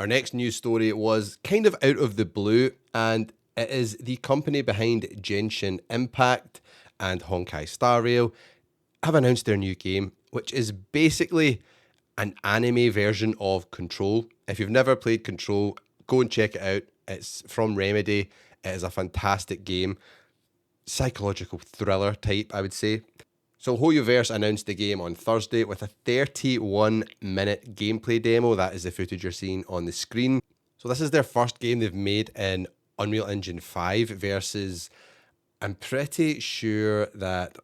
Our next news story was kind of out of the blue, and it is the company behind Genshin Impact and Honkai Star Rail have announced their new game, which is basically an anime version of Control. If you've never played Control, go and check it out. It's from Remedy. It is a fantastic game. Psychological thriller type, I would say. So HoYoverse announced the game on Thursday with a 31-minute gameplay demo. That is the footage you're seeing on the screen. So this is their first game they've made in Unreal Engine 5 versus, I'm pretty sure that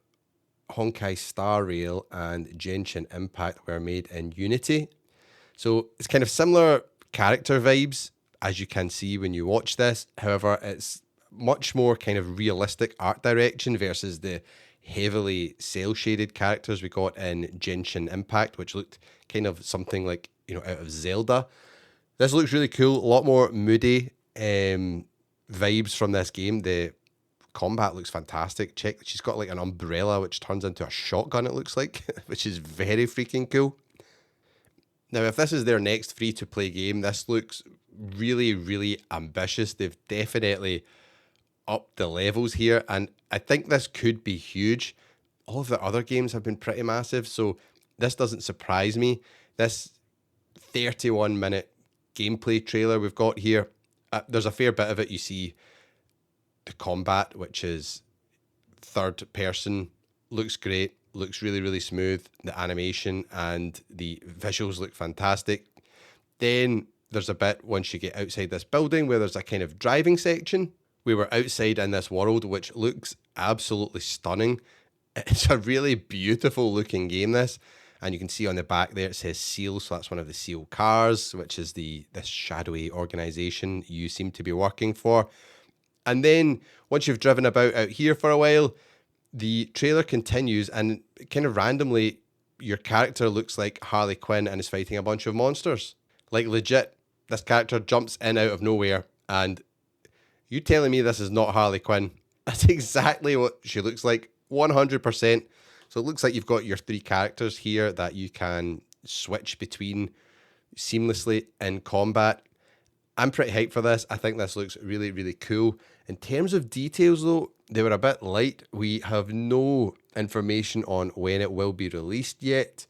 Honkai Star Rail and Genshin Impact were made in Unity. So it's kind of similar character vibes, as you can see when you watch this. However, it's much more kind of realistic art direction versus the heavily cel-shaded characters we got in Genshin Impact, which looked kind of something like, out of Zelda. This looks really cool. A lot more moody vibes from this game. The combat looks fantastic. Check, she's got like an umbrella which turns into a shotgun, it looks like, which is very freaking cool. Now, if this is their next free-to-play game, this looks really, really ambitious. They've definitely upped the levels here, and I think this could be huge. All of the other games have been pretty massive, so this doesn't surprise me. This 31-minute gameplay trailer we've got here, there's a fair bit of it. You see the combat, which is third person, looks great, looks really, really smooth. The animation and the visuals look fantastic. Then there's a bit once you get outside this building where there's a kind of driving section. We were outside in this world, which looks absolutely stunning. It's a really beautiful looking game, this. And you can see on the back there, it says SEAL. So that's one of the SEAL cars, which is this shadowy organization you seem to be working for. And then once you've driven about out here for a while, the trailer continues, and kind of randomly, your character looks like Harley Quinn and is fighting a bunch of monsters. Like legit, this character jumps in out of nowhere, and you telling me this is not Harley Quinn? That's exactly what she looks like, 100%. So it looks like you've got your three characters here that you can switch between seamlessly in combat. I'm pretty hyped for this. I think this looks really, really cool. In terms of details, though, they were a bit light. We have no information on when it will be released yet.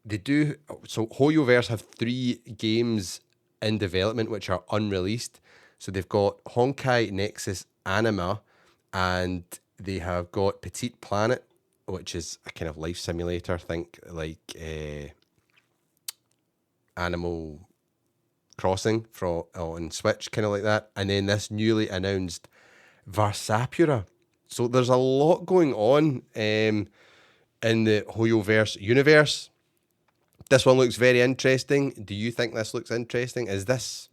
So HoYoverse have 3 games in development which are unreleased. So they've got Honkai Nexus Anima, and they have got Petite Planet, which is a kind of life simulator, think like Animal Crossing on Switch, kind of like that. And then this newly announced Varsapura. So there's a lot going on in the HoYoverse universe. This one looks very interesting. Do you think this looks interesting? Is this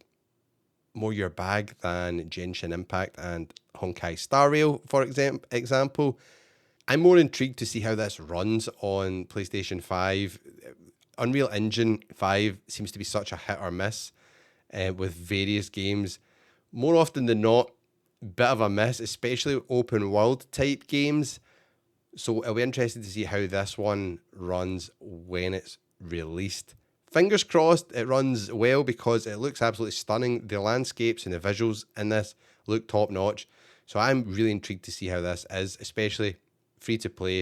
more your bag than Genshin Impact and Honkai Star Rail, for example? I'm more intrigued to see how this runs on PlayStation 5. Unreal Engine 5 seems to be such a hit or miss with various games. More often than not, bit of a miss, especially open world type games. So it'll be interesting to see how this one runs when it's released. Fingers crossed it runs well, because it looks absolutely stunning. The landscapes and the visuals in this look top notch. So I'm really intrigued to see how this is, especially free to play.